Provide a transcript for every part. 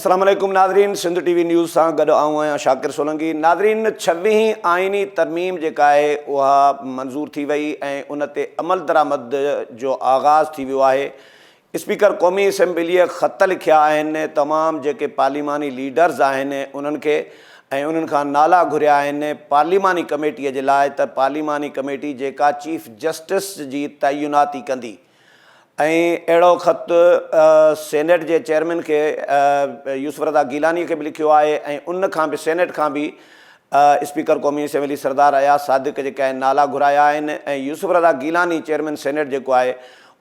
अस्सलाम वालेकुम नाज़रीन, सिंध टीवी न्यूज़ सां गॾु आऊं शाकिर सोलंकी। नाज़रीन, 26वीं आइनी तरमीम जेका आहे उहा मंज़ूर थी वई ऐं उन ते अमल दरामद जो आगाज़ थी वियो आहे। स्पीकर क़ौमी असेंबलीअ ख़त लिखिया आहिनि तमामु जेके पार्लिमानी लीडर्स आहिनि उन्हनि खे ऐं उन्हनि खां नाला घुरिया आहिनि पार्लिमानी कमेटीअ जे लाइ त पार्लिमानी कमेटी जेका चीफ जस्टिस जी तइनाती कंदी। ऐं अहिड़ो ख़त सेनेट जे चेयरमैन खे यूसुफ रज़ा गीलानी खे बि लिखियो आहे ऐं उन खां बि सेनेट खां बि स्पीकर क़ौमी असेंबली सरदार अयाज़ सादिक़ जेके आहिनि नाला घुराया आहिनि ऐं यूसुफ रज़ा गीलानी चेयरमैन सेनेट जेको आहे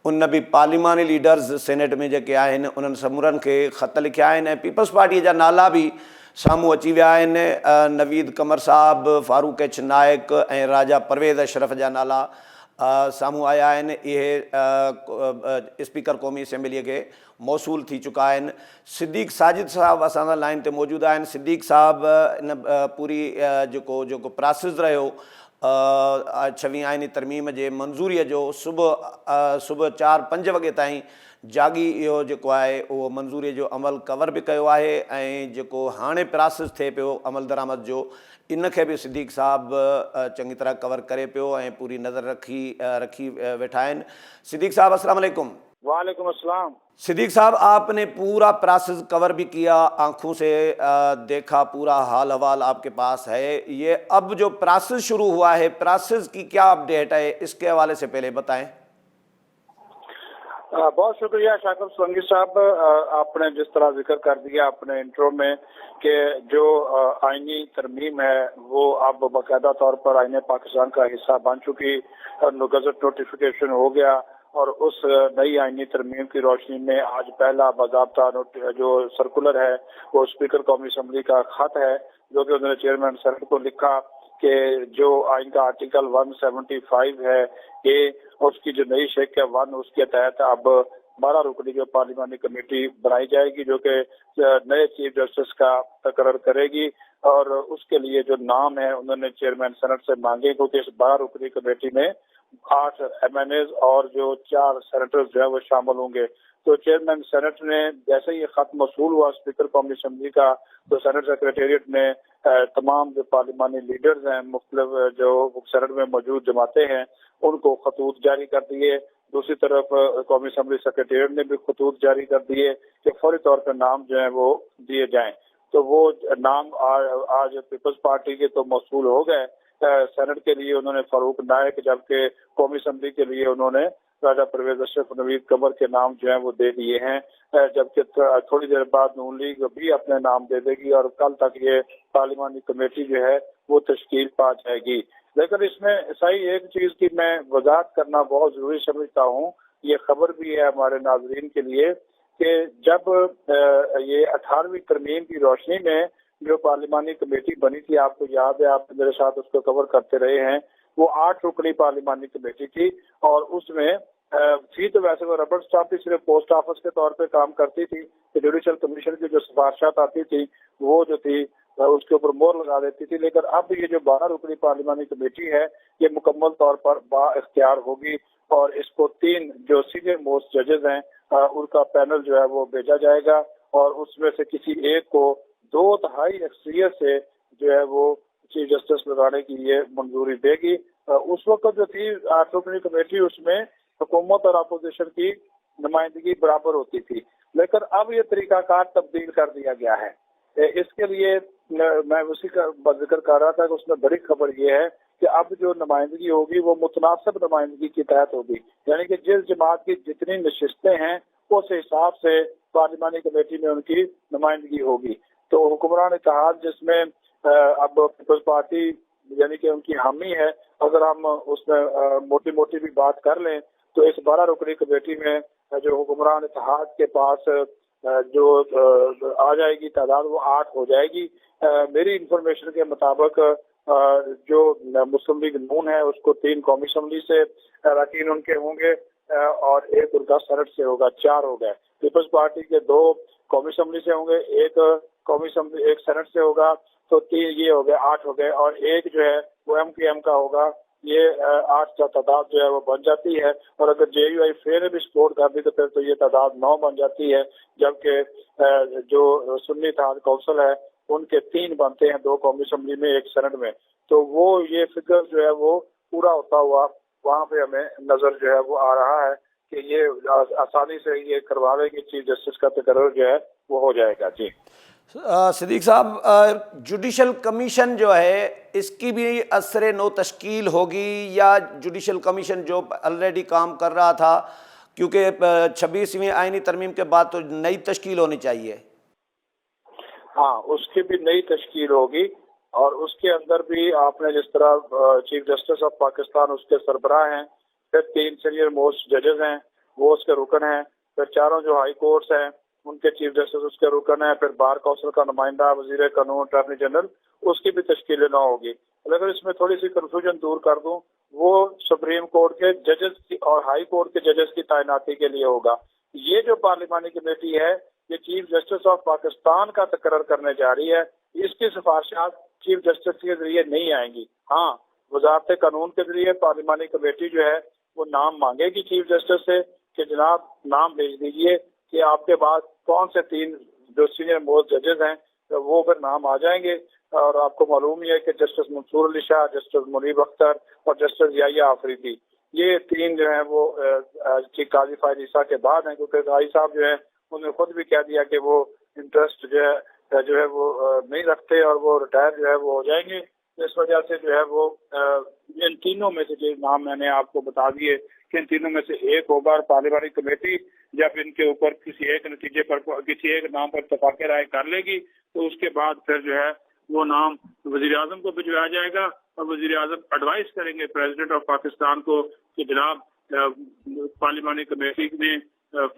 उन बि पार्लिमानी लीडर्स सेनेट में जेके आहिनि उन्हनि समूरनि खे ख़त लिखिया आहिनि ऐं पीपल्स पार्टीअ जा नाला बि साम्हूं अची विया आहिनि। नवीद कमर साहब, फारूक एच नाइक ऐं राजा परवेज़ अशरफ जा नाला साम्हूं आया आहिनि। इहे स्पीकर क़ौमी असेंबलीअ खे मौसूल थी चुका आहिनि। सिद्दीक़ साजिद साहब असां सां लाइन ते मौजूदु आहिनि। सिद्दीक़ साहब, इन पूरी जेको प्रोसेस रहियो 26वीं आइनी तरमीम जे मंज़ूरीअ जो सुबुह 4-5 वॻे ताईं जागी इहो जेको आहे उहो मंज़ूरीअ जो अमल कवर बि कयो आहे ऐं जेको हाणे प्रोसेस थिए पियो अमल दरामद जो इन खे भी सिद्दीक़ साहब चंगी तरह कवर करे पियो ऐं पूरी नज़र रखी वेठा आहिनि। सिद्दीक़ साहब अस्सलाम वालेकुम। वालेकुम अस्सलाम। सिद्दीक़ साहब, आपने पूरा प्रोसेस कवर भी किया, आंखों से देखा, पूरा हाल हवाल आपके पास है। ये अब जो प्रोसेस शुरू हुआ है, प्रोसेस की क्या अपडेट है, इसके हवाले से पहले बताएं। बहुत शुक्रिया शाकिर सोलंकी साहब, आपने जिस तरह जिक्र कर दिया अपने इंट्रो में कि जो आईनी तरमीम है वो अब बाकायदा तौर पर आईने पाकिस्तान का हिस्सा बन चुकी, गजट नोटिफिकेशन हो गया और उस नई आईनी तरमीम की रोशनी में आज पहला बाज़ाब्ता जो सर्कुलर है वो स्पीकर कौमी असम्बली का खत है जो कि उन्होंने चेयरमैन सेनेट को लिखा कि जो आइन का आर्टिकल 175 है ये उसकी जो नई शेख 1 उसके तहत अब 12 रुकनी जो पार्लिमानी कमेटी बनाई जाएगी जो कि नए चीफ जस्टिस का तकर्रर करेगी और उसके लिए जो नाम है उन्होंने चेयरमैन सेनेट से मांगे क्योंकि इस 12 रुकनी कमेटी में 8 MNAs और जो 4 सेनेटर्स जो है वो शामिल होंगे। तो चेयरमैन सेनेट ने जैसे ही खत मौसूल हुआ स्पीकर कौमी असेंबली का तो सेनेट सेक्रेटेरिएट ने तमाम जो पार्लिमानी लीडर्स हैं मुख्तलिफ जो सेनेट में मौजूद जमाते हैं उनको खतूत जारी कर दिए। दूसरी तरफ कौमी असेंबली सेक्रेटेरिएट ने भी खतूत जारी कर दिए कि फौरी तौर पर नाम जो है वो दिए जाएं। तो वो नाम आज पीपल्स पार्टी के तो मौसूल हो गए। सेनेट के लिए उन्होंने फारूक नाइक जबकि कौमी असेंबली के लिए उन्होंने राजा परवेज अशरफ, नवीद कमर के नाम जो है वो दे दिए हैं, जबकि थोड़ी देर बाद नून लीग भी अपने नाम दे देगी और कल तक ये पार्लिमानी कमेटी जो है वो तश्कील पा जाएगी। लेकिन इसमें सही एक चीज की मैं वजाहत करना बहुत जरूरी समझता हूँ, ये खबर भी है हमारे नाजरीन के लिए कि जब ये 18वीं तरमीम की रोशनी में जो पार्लिमानी कमेटी बनी थी, आपको याद है, आप मेरे साथ उसको कवर करते रहे हैं, वो 8 रुकनी पार्लिमानी कमेटी थी और उसमें थी तो वैसे वो रबड़ स्टाम्प थी, सिर्फ पोस्ट ऑफिस के तौर पे काम करती थी। जुडिशल कमीशन की जो सिफारिशात आती थी वो जो थी उसके ऊपर मोहर लगा देती थी। लेकिन अब ये जो 12 रुकनी पार्लिमानी कमेटी है ये मुकम्मल तौर पर बाइख्तियार होगी और इसको 3 जो सीनियर मोस्ट जजेस हैं उनका पैनल जो है वो भेजा जाएगा और उसमें से किसी एक को 2/3 अक्सरियत से जो है वो चीफ जस्टिस लगाने की ये मंजूरी देगी। उस वक्त जो थी 8 रुकनी कमेटी उसमें हुकूमत और अपोजिशन की नुमाइंदगी बराबर होती थी, लेकिन अब ये तरीकाकार तब्दील कर दिया गया है। इसके लिए मैं उसी का जिक्र कर रहा था कि उसमें बड़ी खबर ये है कि अब जो नुमाइंदगी होगी वो मुतनासिब नुमाइंदगी के तहत होगी, यानी कि जिस जमात की जितनी नशिस्तें हैं उस हिसाब से पार्लिमानी कमेटी में उनकी नुमाइंदगी होगी। तो हुक्मरान इत्तेहाद जिसमें अब पीपल्स पार्टी यानी कि उनकी हामी है, अगर हम उसमें मोटी मोटी भी बात कर लें तो इस 12 रुकनी कमेटी में जो हुक्मरान इत्तेहाद के पास जो आ जाएगी तादाद वो 8 हो जाएगी। मेरी इंफॉर्मेशन के मुताबिक जो मुस्लिम लीग नून है उसको 3 कौमी असेंबली से अरकान उनके होंगे और 1 उनका सेनेट से होगा, 4 हो गए। पीपल्स पार्टी के 2 कौमी असेंबली से होंगे, 1 कौमी असेंबली 1 सेनेट से होगा, तो 3 ये हो गए, 8 हो गए और 1 जो है वो MQM का होगा یہ 8 کا تعداد جو ہے وہ بن جاتی ہے، اور اگر JUI نے بھی سپورٹ کر دی تو پھر تو یہ تعداد 9 بن جاتی ہے، جبکہ جو سنی اتحاد کونسل ہے ان کے 3 بنتے ہیں، 2 قومی اسمبلی میں 1 سینٹ میں، تو وہ یہ فگر جو ہے وہ پورا ہوتا ہوا وہاں پہ ہمیں نظر جو ہے وہ آ رہا ہے کہ یہ آسانی سے یہ کروا لیں گے، چیف جسٹس کا تقرر جو ہے وہ ہو جائے گا۔ جی صدیق صاحب، جوڈیشل کمیشن جو ہے اس کی بھی اثر نو تشکیل ہوگی، یا جوڈیشل کمیشن جو آلریڈی کام کر رہا تھا، کیونکہ 26ویں آئینی ترمیم کے بعد تو نئی تشکیل ہونی چاہیے؟ ہاں، اس کی بھی نئی تشکیل ہوگی، اور اس کے اندر بھی آپ نے جس طرح چیف جسٹس آف پاکستان اس کے سربراہ ہیں، پھر 3 سینئر موسٹ ججز ہیں وہ اس کے رکن ہیں، پھر 4 جو ہائی کورٹس ہیں ان کے چیف جسٹس اس کے رکن ہیں، پھر بار کونسل کا نمائندہ، وزیر قانون، اٹارنی جنرل، اس کی بھی تشکیل نہ ہوگی۔ اگر اس میں تھوڑی سی کنفیوژن دور کر دوں، وہ سپریم کورٹ کے ججز کی اور ہائی کورٹ کے ججز کی تعیناتی کے لیے ہوگا۔ یہ جو پارلیمانی کمیٹی ہے یہ چیف جسٹس آف پاکستان کا تقرر کرنے جا رہی ہے، اس کی سفارشات چیف جسٹس کے ذریعے نہیں آئیں گی۔ ہاں، وزارت قانون کے ذریعے پارلیمانی کمیٹی جو ہے وہ نام مانگے گی چیف جسٹس سے کہ جناب نام بھیج دیجئے کہ آپ کے بعد کون سے 3 جو سینئر موسٹ ججز ہیں وہ پھر نام آ جائیں گے، اور آپ کو معلوم ہی ہے کہ جسٹس منصور علی شاہ، جسٹس منیب اختر اور جسٹس یحییٰ آفریدی، یہ 3 جو ہیں وہ قاضی فائز عیسیٰ کے بعد ہیں، کیونکہ قاضی صاحب جو ہے انہوں نے خود بھی کہہ دیا کہ وہ انٹرسٹ جو ہے وہ نہیں رکھتے اور وہ ریٹائر جو ہے وہ ہو جائیں گے، اس وجہ سے جو ہے وہ ان تینوں میں سے جو نام میں نے آپ کو بتا دیے کہ ان تینوں میں سے ایک ہوگا، اور پارلیمانی کمیٹی جب ان کے اوپر کسی ایک نتیجے پر کسی ایک نام پر اتفاق رائے کر لے گی تو اس کے بعد پھر جو ہے وہ نام وزیر اعظم کو بھجوایا جائے گا، اور وزیر اعظم ایڈوائز کریں گے پریزیڈنٹ آف پاکستان کو کہ جناب پارلیمانی کمیٹی نے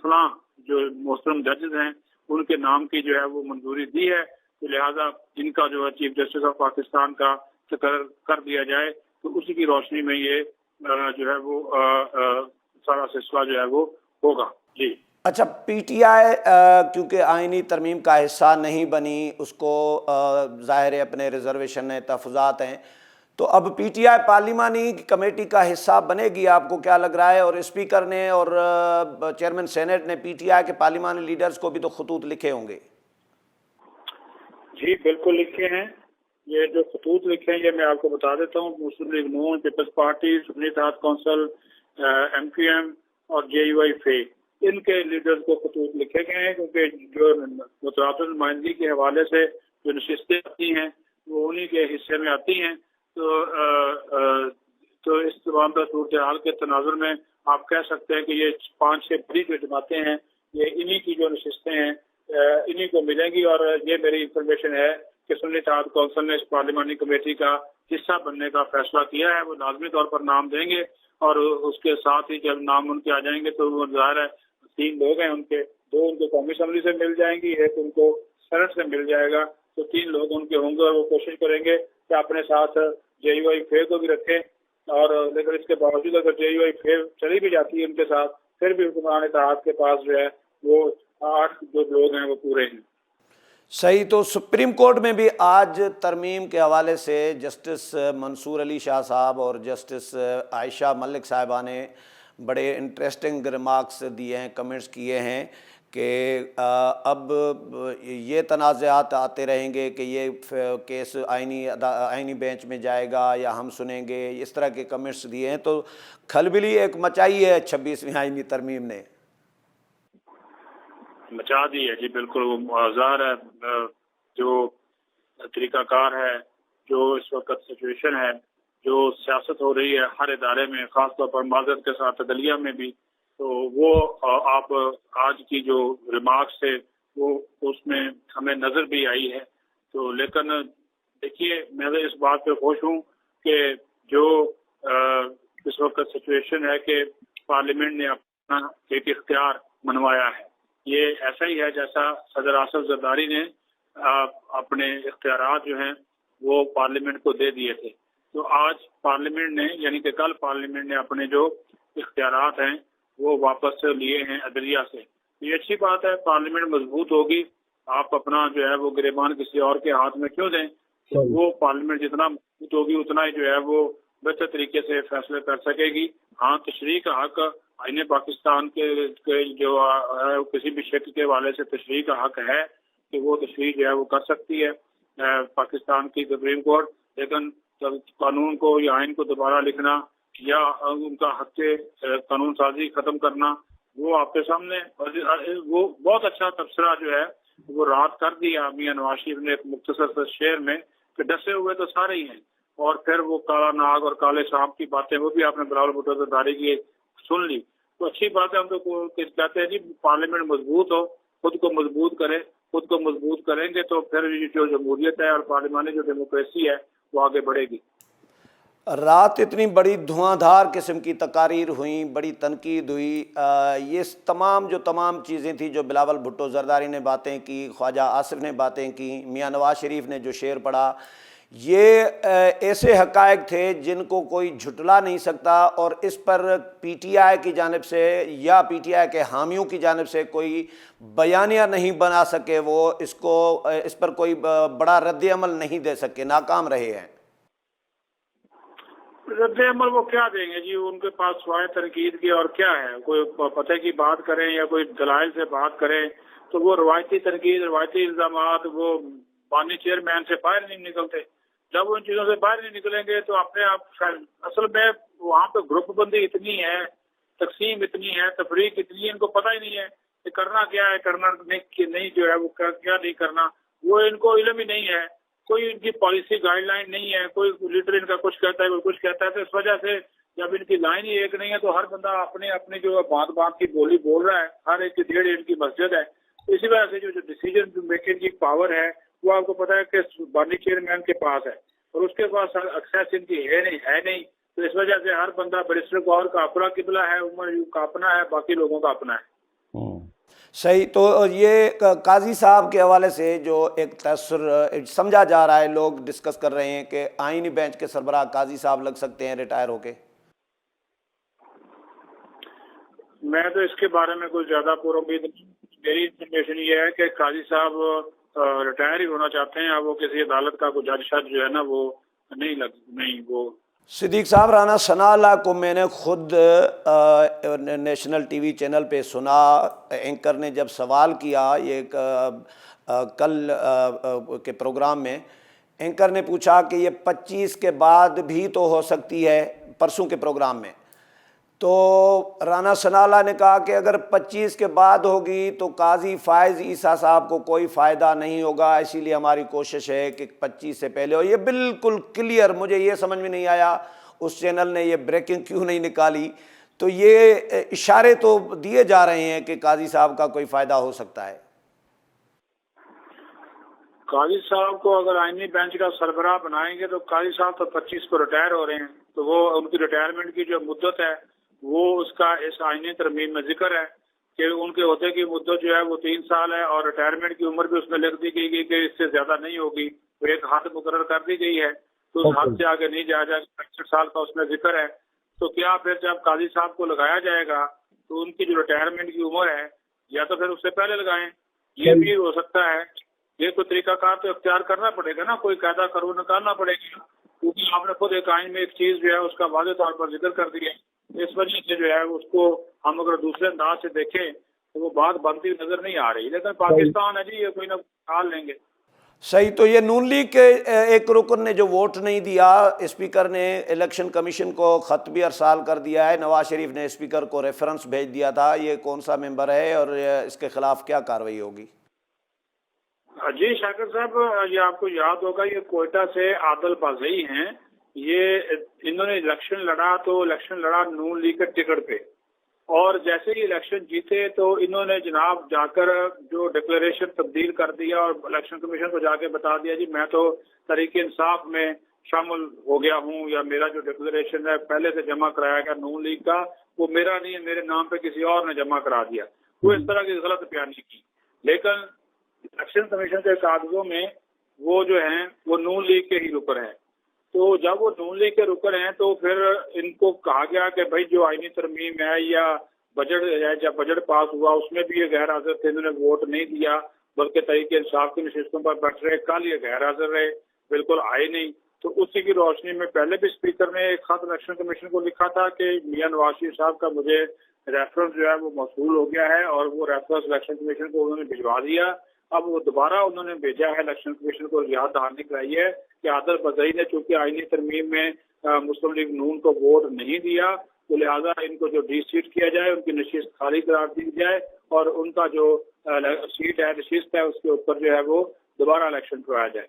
فلاں جو محترم ججز ہیں ان کے نام کی جو ہے وہ منظوری دی ہے، تو لہٰذا جن کا جو ہے چیف جسٹس آف پاکستان کا تقرر کر دیا جائے، تو اسی کی روشنی میں یہ جو ہے وہ سارا سلسلہ جو ہے وہ ہوگا۔ جی اچھا، پی ٹی آئی کیونکہ آئینی ترمیم کا حصہ نہیں بنی، اس کو ظاہر ہے اپنے ریزرویشن ہیں، تحفظات ہیں، تو اب پی ٹی آئی پارلیمانی کمیٹی کا حصہ بنے گی، آپ کو کیا لگ رہا ہے؟ اور اسپیکر نے اور چیئرمین سینیٹ نے پی ٹی آئی کے پارلیمانی لیڈرز کو بھی تو خطوط لکھے ہوں گے۔ جی بالکل لکھے ہیں، یہ جو خطوط لکھے ہیں یہ میں آپ کو بتا دیتا ہوں۔ مسلم لیگ نون، پیپلز پارٹی، سنی اتحاد کونسل، MQM اور JUI ان کے لیڈرز کو خطوط لکھے گئے ہیں، کیونکہ جو متبادل نمائندگی کے حوالے سے جو نشستیں آتی ہیں وہ انہی کے حصے میں آتی ہیں، تو اس تمام صورتحال کے تناظر میں آپ کہہ سکتے ہیں کہ یہ 5-6 بڑی جو جماعتیں ہیں یہ انہی کی جو نشستیں ہیں انہی کو ملیں گی، اور یہ میری انفارمیشن ہے کہ سنی اتحاد کونسل نے اس پارلیمانی کمیٹی کا حصہ بننے کا فیصلہ کیا ہے۔ وہ لازمی طور پر نام دیں گے، اور اس کے ساتھ ہی جب نام ان کے آ جائیں گے تو وہ ظاہر ہے 3 لوگ ہیں ان کے، 2 ان کو قومی اسمبلی سے مل جائیں گی، ایک ان کو سینٹ سے مل جائے گا، تو 3 لوگ ان کے ہوں گے، اور وہ کوشش کریں گے کہ اپنے ساتھ JUI کو بھی رکھیں، اور لیکن اس کے باوجود اگر JUI چلی بھی جاتی ہے ان کے ساتھ، پھر بھی حکمران اتحاد کے پاس جو ہے وہ 8 جو لوگ ہیں وہ پورے ہیں۔ صحیح، تو سپریم کورٹ میں بھی آج ترمیم کے حوالے سے جسٹس منصور علی شاہ صاحب اور جسٹس عائشہ ملک صاحبہ نے بڑے انٹرسٹنگ ریمارکس دیے ہیں، کمنٹس کیے ہیں کہ اب یہ تنازعات آتے رہیں گے کہ یہ کیس آئینی بینچ میں جائے گا یا ہم سنیں گے، اس طرح کے کمنٹس دیے ہیں، تو کھلبلی ایک مچائی ہے 26ویں آئینی ترمیم نے۔ مچا دی ہے، جی بالکل، وہ ظاہر ہے جو طریقہ کار ہے، جو اس وقت سچویشن ہے، جو سیاست ہو رہی ہے ہر ادارے میں، خاص طور پر معذرت کے ساتھ عدلیہ میں بھی، تو وہ آپ آج کی جو ریمارکس ہے وہ اس میں ہمیں نظر بھی آئی ہے۔ تو لیکن دیکھیے، میں اس بات پہ خوش ہوں کہ جو اس وقت سچویشن ہے کہ پارلیمنٹ نے اپنا ایک اختیار منوایا ہے، یہ ایسا ہی ہے جیسا صدر آصف زرداری نے اپنے اختیارات جو ہیں وہ پارلیمنٹ کو دے دیے تھے، تو آج پارلیمنٹ نے یعنی کہ کل پارلیمنٹ نے اپنے جو اختیارات ہیں وہ واپس لیے ہیں عدلیہ سے۔ یہ اچھی بات ہے، پارلیمنٹ مضبوط ہوگی، آپ اپنا جو ہے وہ گریبان کسی اور کے ہاتھ میں کیوں دیں؟ وہ پارلیمنٹ جتنا مضبوط ہوگی اتنا ہی جو ہے وہ बेहतर तरीके से फैसले कर सकेगी। हाँ, तशरीह का हक आईन पाकिस्तान के जो है किसी भी शक के हवाले से तशरीह का हक है कि वो तशरीह जो है वो कर सकती है पाकिस्तान की सुप्रीम कोर्ट। लेकिन कानून को या आइन को दोबारा लिखना या उनका हक कानून साजी खत्म करना वो आपके सामने, वो बहुत अच्छा तबसरा जो है वो रात कर दिया मियां नवाज शरीफ ने एक मुख्तसर से शेर में कि डसे हुए तो सारे ही हैं। और फिर वो काला नाग और काले सांप की बातें वो भी आपने बिलावल भुट्टो ज़रदारी की सुन ली। तो अच्छी बात है, हम तो कहते हैं जी पार्लियामेंट मजबूत हो, खुद को मजबूत करे, खुद को मजबूत करेंगे तो फिर जो जमहूरियत है और पार्लियामानी जो डेमोक्रेसी है वो आगे बढ़ेगी। रात इतनी बड़ी धुआंधार किस्म की तकारीर हुई, बड़ी तनकीद हुई, ये तमाम जो तमाम चीज़ें थी जो बिलावल भुट्टो ज़रदारी ने बातें की, ख्वाजा आसिफ ने बातें की, मियां नवाज शरीफ ने जो शेर पढ़ा, ये ऐसे हक़ाइक़ थे जिनको कोई झुटला नहीं सकता। और इस पर पीटीआई की जानिब से या पीटीआई के हामियों की जानिब से कोई बयानिया नहीं बना सके, वो इस पर कोई बड़ा रद्द अमल नहीं दे सके, नाकाम रहे हैं। रद्द अमल वो क्या देंगे जी, उनके पास सवाए तनकीद की और क्या है। कोई पते की बात करें या कोई दलाइल से बात करें तो वो रवायती तनकीद, रवायती इल्जामात वो बानी चेयरमैन से बाहर नहीं निकलते। जब उन चीजों से बाहर नहीं निकलेंगे तो अपने आप, असल में वहाँ पे ग्रुप बंदी इतनी है, तकसीम इतनी है, तफरीक इतनी है, इनको पता ही नहीं है कि करना क्या है, करना नहीं जो है वो क्या नहीं करना, वो इनको इल्म ही नहीं है। कोई इनकी पॉलिसी गाइडलाइन नहीं है, कोई लीडर इनका कुछ कहता है, कोई कुछ कहता है। तो इस वजह से जब इनकी लाइन ही एक नहीं है तो हर बंदा अपने अपने जो बात बात की बोली बोल रहा है, हर एक की डेढ़ इनकी मस्जिद है। तो इसी वजह से जो डिसीजन मेकिंग की पावर है वो आपको पता है कि बानी चेयरमैन के पास है और उसके पास एक्सेस इनकी है नहीं। तो इस वजह से हर बंदा बैरिस्टर गौहर का अपना किबला है, उमर यूं का अपना है, बाकी लोगों का अपना है। सही। तो ये काजी साहब के हवाले से जो एक तसर समझा जा रहा है, लोग डिस्कस कर रहे हैं कि आईनी बेंच के सरबराह काजी साहब लग सकते हैं रिटायर होके। मैं तो इसके बारे में कुछ ज्यादा पूर्वोम्मीद, मेरी इंफॉर्मेशन ये है कि काजी साहब रिटायर ही होना चाहते हैं। अब वो किसी अदालत का कोई जज शज जो है ना वो नहीं वो सिद्दीक साहब, राना सनाअल्लाह को मैंने खुद नेशनल टीवी चैनल पे सुना, एंकर ने जब सवाल किया ये कल के प्रोग्राम में, एंकर ने पूछा कि ये 25 के बाद भी तो हो सकती है, परसों के प्रोग्राम में। तो राना सनाअल्लाह ने कहा कि अगर 25 के बाद होगी तो काजी फायज़ ईसा साहब को कोई फ़ायदा नहीं होगा, इसीलिए हमारी कोशिश है कि 25 से पहले हो। ये बिल्कुल क्लियर, मुझे ये समझ में नहीं आया उस चैनल ने ये ब्रेकिंग क्यों नहीं निकाली। तो ये इशारे तो दिए जा रहे हैं कि काजी साहब का कोई फ़ायदा हो सकता है। काजी साहब को अगर आईनी बेंच का सरबराह बनाएंगे तो काजी साहब तो 25 को रिटायर हो रहे हैं, तो वो उनकी रिटायरमेंट की जो मुद्दत है वो उसका इस आईनी तरमीम में जिक्र है कि उनके होते की मुद्दत जो है वो 3 साल है और रिटायरमेंट की उम्र भी उसमें लिख दी गई कि इससे ज्यादा नहीं होगी, तो एक हद मुकर्रर कर दी गई है, तो उस हद से आगे नहीं जाया जाएगा। 65 साल का उसमें जिक्र है। तो क्या फिर जब काजी साहब को लगाया जाएगा तो उनकी जो रिटायरमेंट की उम्र है या तो फिर उससे पहले लगाएं, ये भी हो सकता है। ये कोई तरीकाकार तो इख्तियार करना पड़ेगा ना, कोई कायदा कानून निकालना पड़ेगा, क्योंकि आपने खुद एक आइन में एक चीज जो है उसका वाज़ेह तौर पर जिक्र कर दिया। इस वजह से जो है उसको हम अगर दूसरे अंदाज से देखें तो वो बात बनती नजर नहीं आ रही। लेकिन पाकिस्तान है जी, ये कोई ना निकाल लेंगे। सही। तो ये नून लीग के एक रुकन ने जो वोट नहीं दिया, स्पीकर ने इलेक्शन कमीशन को ख़त भी अरसाल कर दिया है, नवाज शरीफ ने स्पीकर को रेफरेंस भेज दिया था, ये कौन सा मेंबर है और इसके खिलाफ क्या कार्रवाई होगी? जी शाकिर साहब, ये आपको याद होगा ये कोयटा से आदिल बाज़ई हैं, ये इन्होंने इलेक्शन लड़ा तो इलेक्शन लड़ा नून लीग के टिकट पे, और जैसे ही इलेक्शन जीते तो इन्होंने जनाब जाकर जो डिक्लेरेशन तब्दील कर दिया और इलेक्शन कमीशन को जाके बता दिया जी मैं तो तहरीक इंसाफ में शामिल हो गया हूँ, या मेरा जो डिक्लेरेशन है पहले से जमा कराया गया नून लीग का वो मेरा नहीं है, मेरे नाम पे किसी और ने जमा करा दिया। वो इस तरह की गलत बयानी की। लेकिन इलेक्शन कमीशन के कागजों में वो जो हैं वो नून लीग के ही रुकन हैं। तो जब वो नून लीग के रुकन हैं तो फिर इनको कहा गया कि भाई जो आईनी तरमीम है या बजट है, जब बजट पास हुआ उसमें भी ये गैर हाजिर थे, इन्होंने वोट नहीं दिया बल्कि तहरीक इंसाफ की नशिस्तों पर बैठ रहे। कल ये गैर हाजिर रहे, बिल्कुल आए नहीं। तो उसी की रोशनी में पहले भी स्पीकर ने एक खत इलेक्शन कमीशन को लिखा था कि मियां नवाज शरीफ साहब का मुझे रेफरेंस जो है वो मौसूल हो गया है, और वो रेफरेंस इलेक्शन कमीशन को उन्होंने भिजवा दिया। अब वो दोबारा उन्होंने भेजा है इलेक्शन कमीशन को, याद दहानी कराई है कि आदर बदई ने चूंकि आईनी तरमीम में मुस्लिम लीग नून को वोट नहीं दिया, तो लिहाजा इनको जो डी-सीट किया जाए, उनकी नशिस्त खाली करार दी जाए, और उनका जो सीट है, नशिस्त है, उसके ऊपर जो है वो दोबारा इलेक्शन करवाया जाए।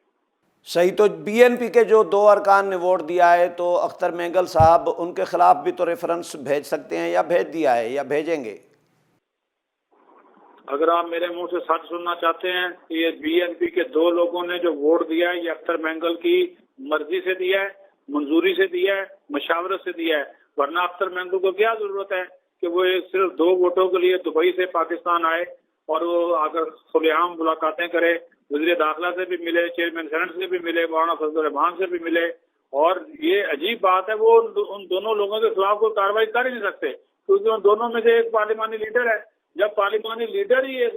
सही। तो बीएनपी के जो 2 अरकान ने वोट दिया है, तो अख्तर मेंगल साहब उनके खिलाफ भी तो रेफरेंस भेज सकते हैं, या भेज दिया है या भेजेंगे? अगर आप मेरे मुंह से सच सुनना चाहते हैं, ये बीएनपी के 2 लोगों ने जो वोट दिया है, ये अख्तर मेंगल की मर्जी से दिया है, मंजूरी से दिया है, मशावरत से दिया है। वरना अख्तर मेंगल को क्या जरूरत है कि वो सिर्फ 2 वोटों के लिए दुबई से पाकिस्तान आए और वो अगर खुलेआम मुलाकातें करे, वज़ीर दाखिला से भी मिले, चेयरमैन सेनेट से भी मिले, मौलाना फजल रहमान से भी मिले। और ये अजीब बात है, वो उन दोनों लोगों के खिलाफ कोई कार्रवाई कर ही नहीं सकते, क्योंकि उन दोनों में से एक पार्लिमानी लीडर है। जब पार्लिमानी लीडर ही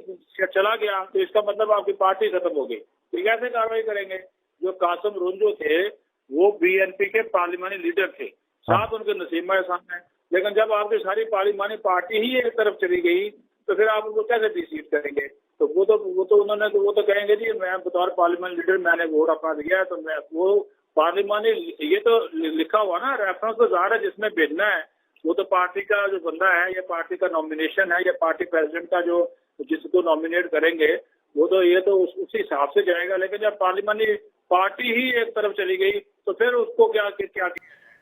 चला गया तो इसका मतलब आपकी पार्टी खत्म हो गई, तो कैसे कार्रवाई करेंगे? जो कासिम रुंजो थे वो बीएनपी के पार्लिमानी लीडर थे, साथ उनके नसीमा एहसान है। लेकिन जब आपकी सारी पार्लिमानी पार्टी ही एक तरफ चली गई, तो फिर आप उनको कैसे डिसीट करेंगे? तो वो तो कहेंगे जी मैं बतौर पार्लियामेंट लीडर मैंने वोट अपना दिया है, तो मैं वो पार्लियामानी, ये तो लिखा हुआ ना रेफरेंस, तो ज़ाहिर है जिसमें भेजना है वो तो पार्टी का जो बंदा है, या पार्टी का नॉमिनेशन है, या पार्टी प्रेसिडेंट का जो जिसको नॉमिनेट करेंगे, वो तो ये तो उसी हिसाब से जाएगा। लेकिन जब पार्लियामानी पार्टी ही एक तरफ चली गई, तो फिर उसको क्या किया?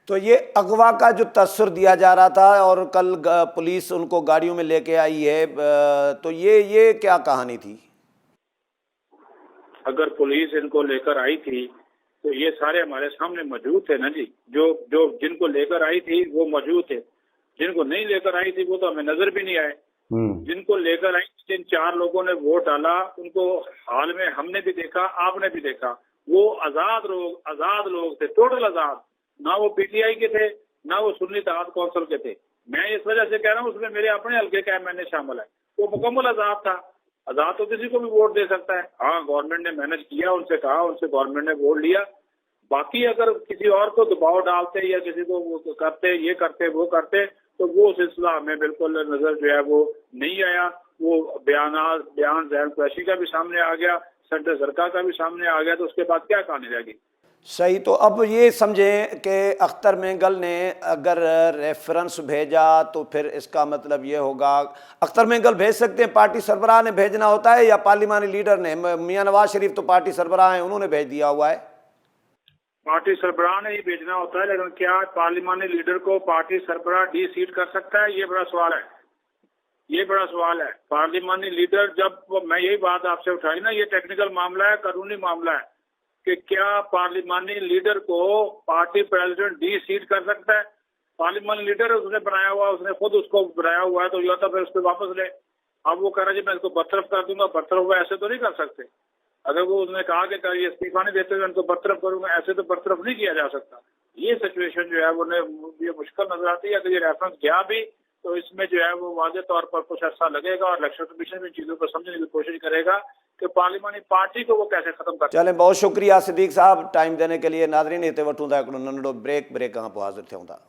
तो ये अगवा का जो तस्सुर दिया जा रहा था, और कल पुलिस उनको गाड़ियों में लेके आई है, तो ये क्या कहानी थी? अगर पुलिस इनको लेकर आई थी तो ये सारे हमारे सामने मौजूद थे ना जी। जो जिनको लेकर आई थी वो मौजूद थे, जिनको नहीं लेकर आई थी वो तो हमें नजर भी नहीं आए। जिनको लेकर आई, जिन 4 लोगों ने वोट डाला, उनको हाल में हमने भी देखा, आपने भी देखा, वो आजाद लोग थे, टोटल आजाद। ना वो पीटीआई के थे, ना वो सुन्नी इत्तेहाद कौंसिल के थे। मैं इस वजह से कह रहा हूँ, उसमें मेरे अपने हल्के का मैंने शामिल है, वो मुकम्मल आजाद था। आजाद तो किसी को भी वोट दे सकता है। हाँ, गवर्नमेंट ने मैनेज किया, उनसे कहा, उनसे गवर्नमेंट ने वोट लिया। बाकी अगर किसी और को दबाव डालते या किसी को वो करते, ये करते, वो करते, तो वो सिलसिला हमें बिल्कुल नजर जो है वो नहीं आया। वो बयान जहर कुरैशी का भी सामने आ गया, सेंटर सरकार का भी सामने आ गया, तो उसके बाद क्या कहानी रहेगी? सही। तो अब ये समझें कि अख्तर मेंगल ने अगर रेफरेंस भेजा, तो फिर इसका मतलब ये होगा, अख्तर मेंगल भेज सकते हैं, पार्टी सरबराह ने भेजना होता है, या पार्लिमानी लीडर ने? मियां नवाज शरीफ तो पार्टी सरबराह हैं, उन्होंने भेज दिया हुआ है। पार्टी सरबराह ने ही भेजना होता है, लेकिन क्या पार्लिमानी लीडर को पार्टी सरबराह डी-सीट कर सकता है? ये बड़ा सवाल है, ये बड़ा सवाल है। पार्लिमानी लीडर, जब मैं यही बात आपसे उठाई ना, ये टेक्निकल मामला है, कानूनी मामला है कि क्या पार्लिमानी लीडर को पार्टी प्रेसिडेंट डी-सीट कर सकता है? पार्लिमानी लीडर उसने बनाया हुआ, उसने खुद उसको बनाया हुआ है, तो या तो फिर उसको वापस ले। अब वो कह रहा है जी मैं इसको बरतरफ कर दूंगा, बरतरफ हुआ, ऐसे तो नहीं कर सकते। अगर वो उसने कहा कि ये इस्तीफा नहीं देते हुए उनको बरतरफ करूंगा, ऐसे तो बरतरफ नहीं किया जा सकता। ये सिचुएशन जो है वो ये मुश्किल नजर आती है। अगर ये रेफरेंस गया भी तो इसमें जो है वो वाज़ेह तौर पर कुछ अर्सा लगेगा, और इलेक्शन कमीशन भी चीजों को समझने की कोशिश करेगा कि पार्लिमानी पार्टी को वो कैसे खत्म कर। चलें, बहुत शुक्रिया सिद्दीक साहब टाइम देने के लिए। नाज़रीन, हिते वठूं था हिकिड़ो नंढो ब्रेक खां पोइ हाज़िर थियूं था।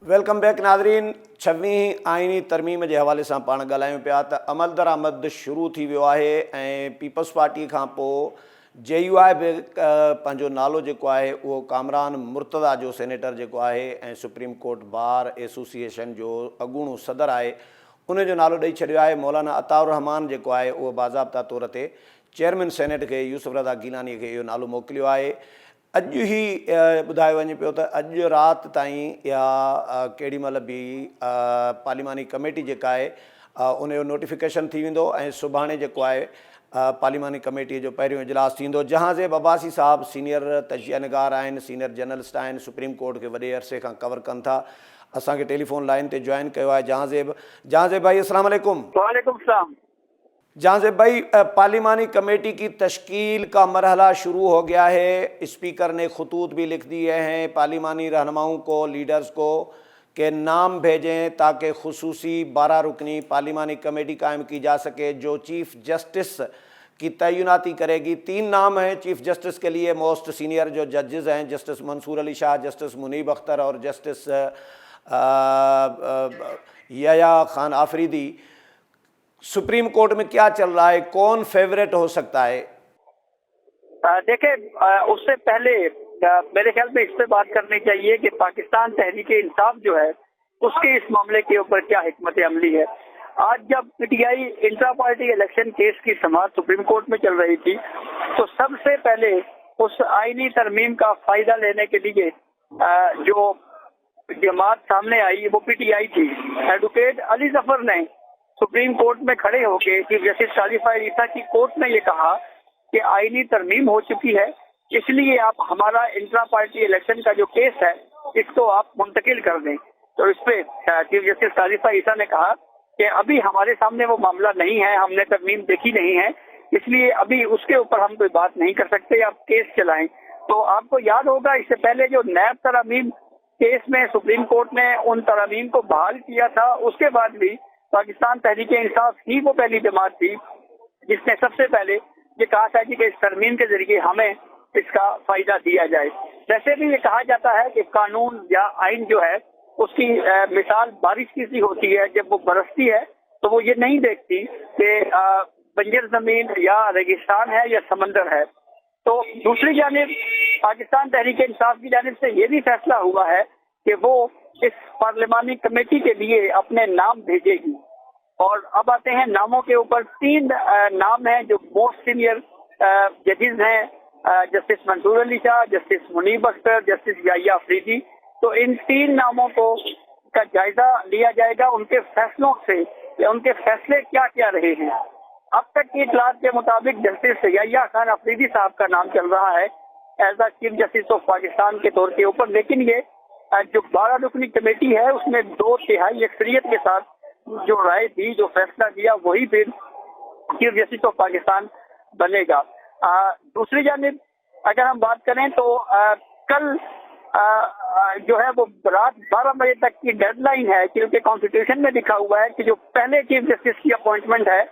वेलकम बैक नाज़रीन। 26वीं आइनी तरमीम के हवाले से पाण ॻाल्हायूं पिया त अमल दरामद शुरू थी वियो आहे, ऐं पीपल्स पार्टी खां पोइ JUI भी पंहिंजो नालो जेको आहे उहो कामरान मुर्तज़ा जो सेनेटर जेको आहे, ऐं सुप्रीम कोर्ट बार एसोसिएशन जो अॻूणो सदर आहे, उन जो नालो ॾेई छॾियो आहे। मौलाना अताउर रहमान जेको आहे उहो बाज़ाब्ता तौर ते चेयरमैन सेनेट खे यूसुफ रज़ा गीलानी खे इहो नालो मोकिलियो आहे। अॼु ई ॿुधायो वञे पियो त अॼु राति ताईं या केॾी महिल बि पार्लिमानी कमेटी जेका आहे उन जो नोटिफिकेशन थी वेंदो, ऐं सुभाणे जेको आहे पार्लिमानी कमेटीअ जो पहिरियों इजलास थींदो। जहांज़ेब अब्बासी साहब सीनियर तजिया निगार आहिनि, सीनियर जर्नलिस्ट आहिनि, सुप्रीम कोर्ट खे वॾे अरसे खां कवर कनि था। असांखे टेलीफोन लाइन ते जॉइन कयो आहे जहांज़ेब भाई। अस्सलाम वालेकुम। वालेकुम सलाम। جہاں سے بھائی پارلیمانی کمیٹی کی تشکیل کا مرحلہ شروع ہو گیا ہے، اسپیکر نے خطوط بھی لکھ دیے ہیں پارلیمانی رہنماؤں کو، لیڈرز کو کہ نام بھیجیں تاکہ خصوصی 12 رکنی پارلیمانی کمیٹی قائم کی جا سکے جو چیف جسٹس کی تعیناتی کرے گی۔ 3 نام ہیں چیف جسٹس کے لیے، موسٹ سینئر جو ججز ہیں، جسٹس منصور علی شاہ، جسٹس منیب اختر اور justice Yahya Khan Afridi. Supreme court میں کیا چل رہا ہے، کون فیورٹ ہو سکتا ہے؟ دیکھیں اس سے پہلے میرے خیال میں اس پہ بات کرنی چاہیے کہ پاکستان تحریک انصاف جو ہے اس کے اس معاملے کے اوپر کیا حکمت عملی ہے۔ آج جب P T I intra party election case کی سماعت سپریم کورٹ میں چل رہی تھی تو سب سے پہلے اس آئینی ترمیم کا فائدہ لینے کے لیے جو جماعت سامنے آئی وہ پی ٹی آئی تھی۔ ایڈوکیٹ علی ظفر نے سپریم کورٹ میں کھڑے ہو کے چیف جسٹس شالیفہ عیسیٰ کی کورٹ میں یہ کہا کہ آئینی ترمیم ہو چکی ہے، اس لیے آپ ہمارا انٹرا پارٹی الیکشن کا جو کیس ہے اس کو آپ منتقل کر دیں۔ تو اس پہ چیف جسٹس شالیفہ عیسیٰ نے کہا کہ ابھی ہمارے سامنے وہ معاملہ نہیں ہے، ہم نے ترمیم دیکھی نہیں ہے، اس لیے ابھی اس کے اوپر ہم کوئی بات نہیں کر سکتے، آپ کیس چلائیں۔ تو آپ کو یاد ہوگا اس سے پہلے جو نیب ترامیم کیس میں سپریم کورٹ نے ان ترامیم کو بحال کیا تھا، اس کے بعد بھی پاکستان تحریک انصاف ہی وہ پہلی جماعت تھی جس نے سب سے پہلے یہ کہا تھا کہ اس ترمیم کے ذریعے ہمیں اس کا فائدہ دیا جائے۔ ویسے بھی یہ کہا جاتا ہے کہ قانون یا آئین جو ہے اس کی مثال بارش کی سی ہوتی ہے، جب وہ برستی ہے تو وہ یہ نہیں دیکھتی کہ بنجر زمین یا ریگستان ہے یا سمندر ہے۔ تو دوسری جانب پاکستان تحریک انصاف کی جانب سے یہ بھی فیصلہ ہوا ہے کہ وہ اس پارلیمانی کمیٹی کے لیے اپنے نام بھیجے گی، اور اب آتے ہیں ناموں کے اوپر۔ 3 نام ہیں جو موسٹ سینئر ججز ہیں، جسٹس منصور علی شاہ، جسٹس منیب اختر، جسٹس یحییٰ آفریدی۔ تو ان 3 ناموں کا جائزہ لیا جائے گا ان کے فیصلوں سے، کہ ان کے فیصلے کیا کیا رہے ہیں۔ اب تک کی اطلاعات کے مطابق جسٹس یحییٰ خان آفریدی صاحب کا نام چل رہا ہے as a chief justice of Pakistan کے طور کے اوپر، لیکن یہ جو 12 رکنی کمیٹی ہے اس میں 2/3 اکثریت کے ساتھ جو رائے دی، جو فیصلہ دیا، وہی پھر چیف جسٹس آف پاکستان بنے گا۔ دوسری جانب اگر ہم بات کریں تو کل جو ہے وہ رات 12 بجے تک کی ڈیڈ لائن ہے، کیونکہ کانسٹیٹیوشن میں لکھا ہوا ہے کہ جو پہلے چیف جسٹس کی اپوائنٹمنٹ ہے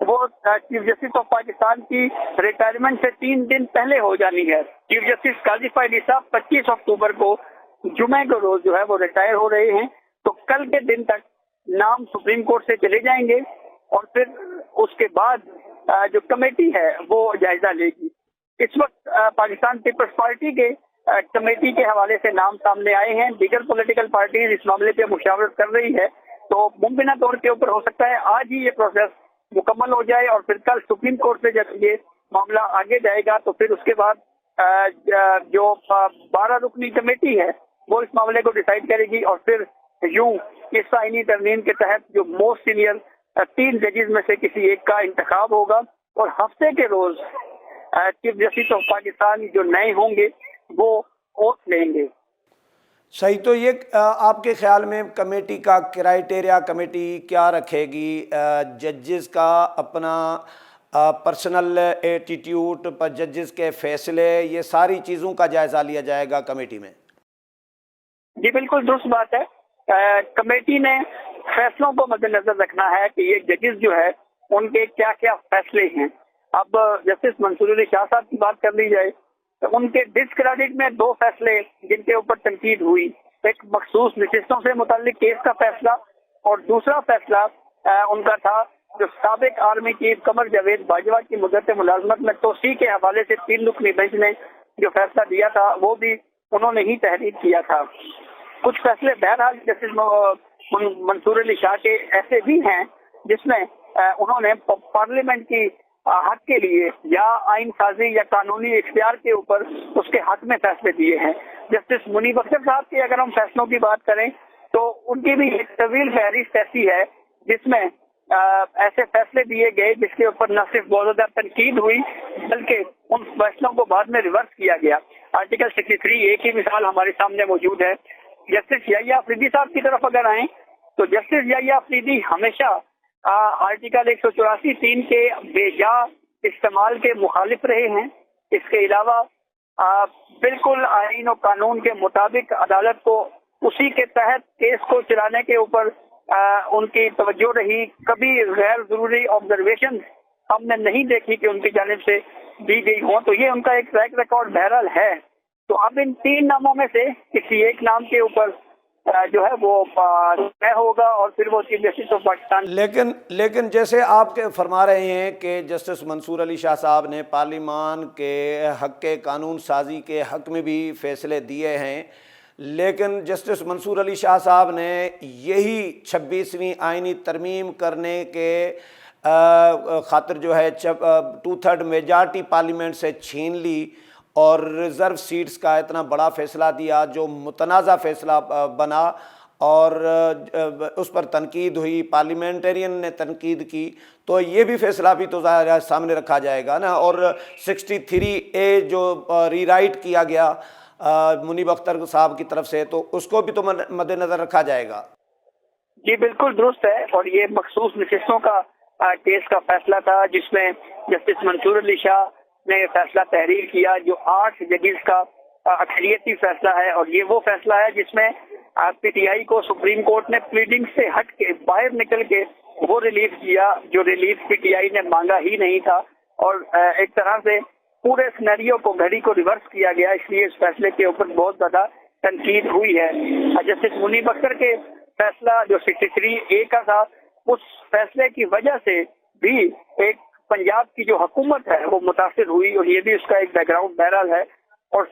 وہ چیف جسٹس آف پاکستان کی ریٹائرمنٹ سے 3 دن پہلے ہو جانی ہے۔ چیف جسٹس قاضی علی صاحب 25 اکتوبر کو جمعہ کو روز جو ہے وہ ریٹائر ہو رہے ہیں، تو کل کے دن تک نام سپریم کورٹ سے چلے جائیں گے اور پھر اس کے بعد جو کمیٹی ہے وہ جائزہ لے گی۔ اس وقت پاکستان پیپلز پارٹی کے کمیٹی کے حوالے سے نام سامنے آئے ہیں، دیگر پولیٹیکل پارٹیز اس معاملے پہ مشاورت کر رہی ہے، تو ممکنہ طور کے اوپر ہو سکتا ہے آج ہی یہ پروسیس مکمل ہو جائے اور پھر کل سپریم کورٹ سے جب یہ معاملہ آگے جائے گا تو پھر اس کے بعد جو 12 رکنی کمیٹی ہے وہ اس معاملے کو ڈیسائیڈ کرے گی، اور پھر یوں اس آئینی ترمیم کے تحت جو موسٹ سینئر 3 ججز میں سے کسی ایک کا انتخاب ہوگا، اور ہفتے کے روز چیف جسٹس آف پاکستان جو نئے ہوں گے وہ اوتھ لیں گے۔ صحیح، تو یہ آپ کے خیال میں کمیٹی کا کرائیٹیریا کمیٹی کیا رکھے گی؟ ججز کا اپنا پرسنل ایٹیٹیوڈ پر ججز کے فیصلے، یہ ساری چیزوں کا جائزہ لیا جائے گا کمیٹی میں؟ جی بالکل درست بات ہے۔ کمیٹی نے فیصلوں کو مد نظر رکھنا ہے کہ یہ ججز جو ہے ان کے کیا کیا فیصلے ہیں۔ اب جسٹس منصور علی شاہ صاحب کی بات کر لی جائے تو ان کے ڈسکریڈٹ میں 2 فیصلے جن کے اوپر تنقید ہوئی، ایک مخصوص نشستوں سے متعلق کیس کا فیصلہ اور دوسرا فیصلہ ان کا تھا جو سابق آرمی چیف قمر جاوید باجوہ کی مدت ملازمت میں توسیع کے حوالے سے 3 رکنی بینچ نے جو فیصلہ دیا تھا وہ بھی انہوں نے ہی تحریر کیا تھا۔ کچھ فیصلے بہرحال جسٹس منصور علی شاہ کے ایسے بھی ہیں جس میں انہوں نے پارلیمنٹ کی حق کے لیے یا آئین سازی یا قانونی اختیار کے اوپر اس کے حق میں فیصلے دیے ہیں۔ جسٹس منیب اختر صاحب کی اگر ہم فیصلوں کی بات کریں تو ان کی بھی ایک طویل فہرست ایسی ہے جس میں ایسے فیصلے دیے گئے جس کے اوپر نہ صرف بہت زیادہ تنقید ہوئی بلکہ ان فیصلوں کو بعد میں ریورس کیا گیا۔ آرٹیکل 63A کی مثال ہمارے سامنے موجود ہے۔ جسٹس یحییٰ آفریدی صاحب کی طرف اگر آئیں تو جسٹس یحییٰ آفریدی ہمیشہ आर्टिकल 184(3) के बेजा इस्तेमाल के मुखालिफ रहे हैं। इसके अलावा बिल्कुल आईन और कानून के मुताबिक अदालत को उसी के तहत केस को चलाने के ऊपर उनकी तवज्जो रही। कभी गैर जरूरी ऑब्जर्वेशन हमने नहीं देखी कि उनकी जानिब से दी गई हो। तो ये उनका एक ट्रैक रिकॉर्ड बहरहाल है। तो अब इन 3 नामों में से किसी एक नाम के ऊपर जो है वो तय होगा और फिर वो चीफ जस्टिस ऑफ पाकिस्तान। लेकिन जैसे आप फरमा रहे हैं कि जस्टिस मंसूर अली शाह साहब ने पार्लिमान के हक के कानून साजी के हक में भी फैसले दिए हैं, लेकिन जस्टिस मंसूर अली शाह साहब ने यही 26वीं आइनी तरमीम करने के खातिर जो है 2/3 मेजॉरिटी पार्लियामेंट से छीन ली और रिज़र्व सीट्स का इतना बड़ा फ़ैसला दिया जो मुतनाज़ा फ़ैसला बना और उस पर तनकीद हुई, पार्लियामेंटेरियन ने तनकीद की। तो ये भी फ़ैसला भी तो ज़ाहिर सामने रखा जाएगा ना। और 63A जो रीराइट किया गया मुनीब अख्तर साहब की तरफ से, तो उसको भी तो मद्देनज़र रखा जाएगा। जी बिल्कुल दुरुस्त है। और ये मखसूस नशिस्तों का केस का फैसला था जिसमें जस्टिस मंसूर अली शाह ने फैसला तहरीर किया जो 8 जजेस का अक्सरियती फैसला है। और ये वो फैसला है जिसमें पीटीआई को सुप्रीम कोर्ट ने प्लीडिंग से हट के बाहर निकल के वो रिलीफ किया जो रिलीफ पीटीआई ने मांगा ही नहीं था। और एक तरह से पूरे सिनेरियो को घड़ी को रिवर्स किया गया। इसलिए इस फैसले के ऊपर बहुत ज्यादा तनकीद हुई है। जस्टिस मुनीब अख्तर के फैसला जो 63A का था, उस फैसले की वजह से भी एक पंजाब की जो हुकूमत है वो मुतासिर हुई और ये भी उसका एक बैकग्राउंड बहरहाल है। और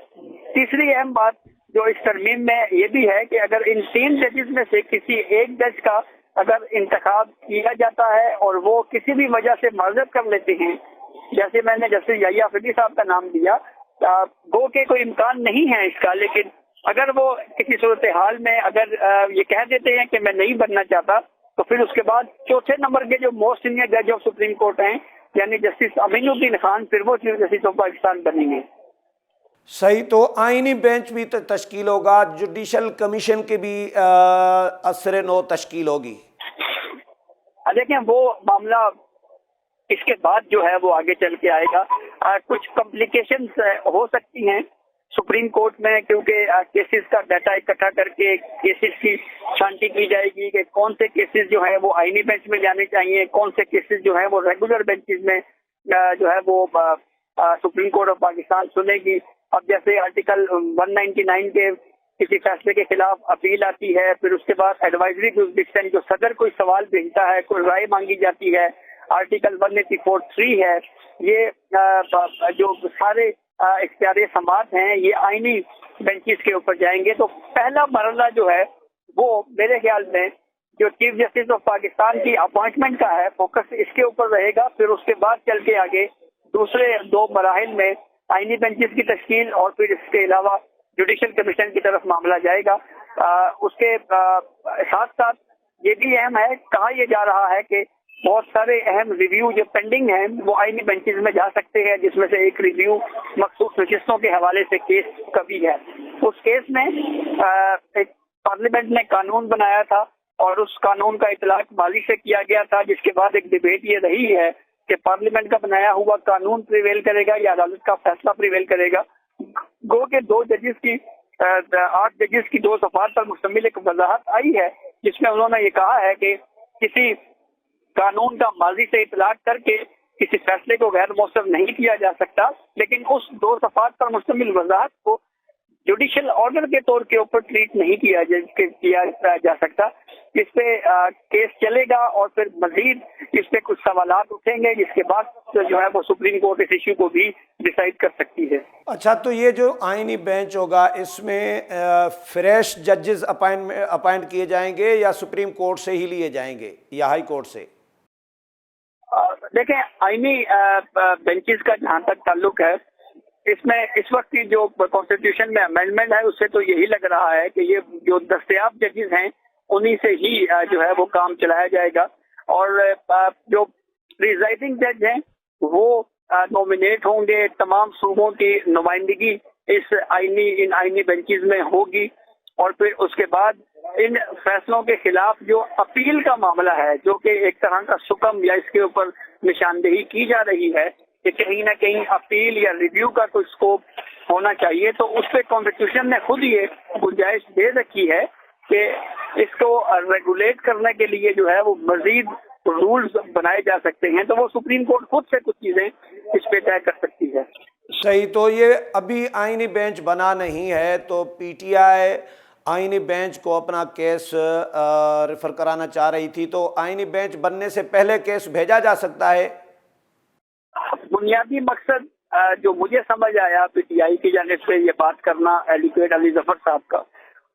तीसरी अहम बात जो इस तरमीम में ये भी है कि अगर इन 3 जजेस में से किसी एक जज का अगर इंतखाब किया जाता है और वो किसी भी वजह से माजरत कर लेते हैं, जैसे मैंने जस्टिस याहिया अफरीदी साहब का नाम दिया, गो के कोई इम्कान नहीं है इसका, लेकिन अगर वो किसी सूरत हाल में अगर ये कह देते हैं कि मैं नहीं बनना चाहता, तो फिर उसके बाद चौथे नंबर के जो मोस्ट सीनियर जज ऑफ सुप्रीम कोर्ट हैं यानी जस्टिस अमीनुद्दीन खान, फिर वो चीफ जस्टिस ऑफ पाकिस्तान बनेंगे। सही। तो आईनी बेंच भी तश्कील होगा, जुडिशल कमीशन की भी असर नो तश्कील होगी। देखें वो मामला इसके बाद जो है वो आगे चल के आएगा। कुछ कॉम्प्लिकेशंस हो सकती हैं सुप्रीम कोर्ट में, क्योंकि केसेस का डाटा इकट्ठा करके केसेस की छांटी की जाएगी कि कौन से केसेस जो है वो आईनी बेंच में जाने चाहिए, कौन से केसेस जो है वो रेगुलर बेंचेस में जो है वो सुप्रीम कोर्ट ऑफ पाकिस्तान सुनेगी। अब जैसे आर्टिकल 199 के किसी फैसले के खिलाफ अपील आती है, फिर उसके बाद एडवाइजरी जुरिसडिक्शन जो सदर कोई सवाल भेजता है, कोई राय मांगी जाती है, आर्टिकल 184(3) है। ये जो सारे इख्तियारी समात हैं ये आईनी बेंचेस के ऊपर जाएंगे। तो पहला मरहला जो है वो मेरे ख्याल में जो चीफ जस्टिस ऑफ पाकिस्तान की अपॉइंटमेंट का है, फोकस इसके ऊपर रहेगा। फिर उसके बाद चल के आगे दूसरे 2 मराहिल में आईनी बेंचेस की तश्कील और फिर इसके अलावा जुडिशल कमीशन की तरफ मामला जाएगा। उसके साथ साथ ये भी अहम है, कहा यह जा रहा है कि बहुत सारे अहम रिव्यू जो पेंडिंग हैं वो आईनी बेंचेस में जा सकते हैं, जिसमें से एक रिव्यू मखसूस नशिस्तों के हवाले से केस का भी है। उस केस में एक पार्लियामेंट ने कानून बनाया था और उस कानून का इतलाक माजी से किया गया था, जिसके बाद एक डिबेट ये रही है कि पार्लियामेंट का बनाया हुआ कानून प्रिवेल करेगा या अदालत का फैसला प्रिवेल करेगा। गो के 2 जजेस की 8 जजेस की 2 सफात पर मुश्तमिल एक वजाहत आई है जिसमें उन्होंने ये कहा है कि किसी कानून का माजी से इतलाक करके किसी फैसले को गैर मौसम नहीं किया जा सकता, लेकिन उस 2 सफात पर मुश्तमिल वजाहत को जुडिशल ऑर्डर के तौर के ऊपर ट्रीट नहीं किया जा सकता। इस पे केस चलेगा और फिर मजीद इस पे कुछ सवालात उठेंगे, जिसके बाद जो है वो सुप्रीम कोर्ट इस इश्यू को भी डिसाइड कर सकती है। अच्छा, तो ये जो आईनी बेंच होगा इसमें फ्रेश जजेस अपॉइंट किए जाएंगे या सुप्रीम कोर्ट से ही लिए जाएंगे या हाई कोर्ट से? देखें आईनी बेंचेस का जहाँ तक ताल्लुक है, इसमें इस वक्त की जो कॉन्स्टिट्यूशन में अमेंडमेंट है उससे तो यही लग रहा है कि ये जो दस्तयाब जजेस हैं उन्हीं से ही जो है वो काम चलाया जाएगा और जो प्रिजाइडिंग जज हैं वो नॉमिनेट होंगे। तमाम सूबों की नुमाइंदगी इन आईनी बेंचेस में होगी और फिर उसके बाद ان فیصلوں کے خلاف جو اپیل کا معاملہ ہے، جو کہ ایک طرح کا سکم یا اس کے اوپر نشاندہی کی جا رہی ہے کہ کہیں نہ کہیں اپیل یا ریویو کا کوئی اسکوپ ہونا چاہیے، تو اس پہ کانسٹیٹیوشن نے خود یہ گنجائش دے رکھی ہے کہ اس کو ریگولیٹ کرنے کے لیے جو ہے وہ مزید رولز بنائے جا سکتے ہیں، تو وہ سپریم کورٹ خود سے کچھ چیزیں اس پہ طے کر سکتی ہے۔ صحیح، تو یہ ابھی آئینی بینچ بنا نہیں ہے، تو پی ٹی آئی آئینی بینچ کو اپنا کیس ریفر کرانا چاہ رہی تھی، تو آئینی بینچ بننے سے پہلے کیس بھیجا جا سکتا ہے؟ بنیادی مقصد جو مجھے سمجھ آیا پی ٹی آئی کی جانب سے یہ بات کرنا ایڈوکیٹ علی ظفر صاحب کا،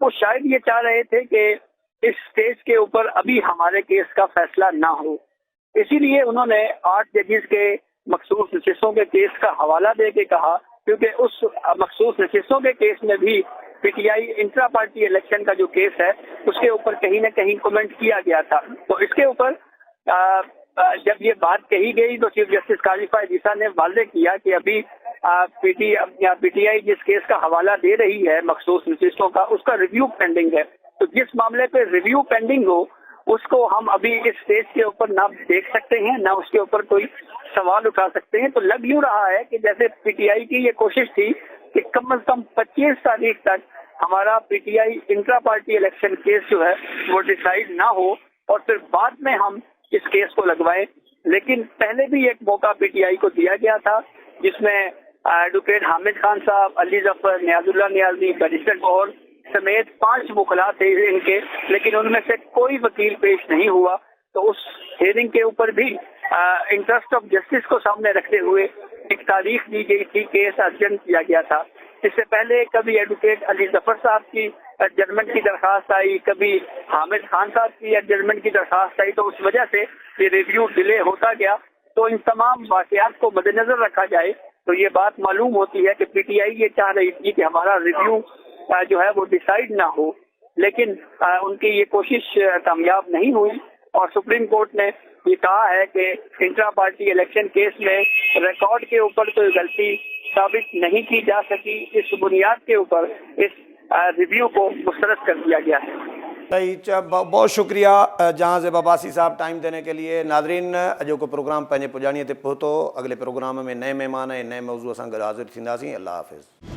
وہ شاید یہ چاہ رہے تھے کہ اس سٹیج کے اوپر ابھی ہمارے کیس کا فیصلہ نہ ہو، اسی لیے انہوں نے 8 ججز کے مخصوص نشستوں کے کیس کا حوالہ دے کے کہا، کیونکہ اس مخصوص نشستوں کے کیس میں بھی P T I intra party election کا جو کیس ہے اس کے اوپر کہیں نہ کہیں کمنٹ کیا گیا تھا، تو اس کے اوپر جب یہ بات کہی گئی تو چیف جسٹس قاضی فائز عیسیٰ نے واضح کیا کہ ابھی پی ٹی آئی جس کیس کا حوالہ دے رہی ہے مخصوص نشستوں کا، اس کا ریویو پینڈنگ ہے، تو جس معاملے پہ ریویو پینڈنگ ہو اس کو ہم ابھی اس اسٹیج کے اوپر نہ دیکھ سکتے ہیں، نہ اس کے اوپر کوئی سوال اٹھا سکتے ہیں۔ تو لگ یوں رہا ہے کہ جیسے پی ٹی آئی کی یہ کوشش تھی کہ کم از کم 25 تاریخ تک ہمارا P T I intra party election case جو ہے وہ ڈیسائیڈ نہ ہو اور پھر بعد میں ہم اس کیس کو لگوائیں، لیکن پہلے بھی ایک موقع پی ٹی آئی کو دیا گیا تھا جس میں ایڈوکیٹ حامد خان صاحب، علی ظفر، نیاز اللہ نیازی، بیرسٹر گوہر سمیت 5 وکلاء تھے ان کے، لیکن ان میں سے کوئی وکیل پیش نہیں ہوا، تو اس ہیئرنگ کے اوپر بھی انٹرسٹ آف جسٹس کو سامنے رکھتے ہوئے ایک تاریخ دی گئی تھی، کیس ارجنٹ کیا گیا تھا۔ اس سے پہلے کبھی ایڈوکیٹ علی ظفر صاحب کی ایڈجرمنٹ کی درخواست آئی، کبھی حامد خان صاحب کی ایڈجرمنٹ کی درخواست آئی، تو اس وجہ سے یہ ریویو ڈیلے ہوتا گیا۔ تو ان تمام واقعات کو مد نظر رکھا جائے تو یہ بات معلوم ہوتی ہے کہ پی ٹی آئی یہ چاہ رہی تھی کہ ہمارا ریویو جو ہے وہ ڈیسائیڈ نہ ہو، لیکن ان کی یہ کوشش کامیاب نہیں ہوئی اور سپریم کورٹ نے یہ کہا ہے کہ انٹرا پارٹی الیکشن کیس میں ریکارڈ کے اوپر کوئی غلطی ثابت نہیں کی جا سکی، اس بنیاد کے اوپر اس ریویو کو مسترد کر دیا گیا ہے۔ صحیح، بہت شکریہ جہاں زیب عباسی صاحب ٹائم دینے کے لیے۔ ناظرین، اجو کو پروگرام پنجے पुॼाणीअ ते पहुतो، اگلے پروگرام میں نئے مہمان نئے موضوع سان گڏु حاضر थींदासीं۔ اللہ حافظ۔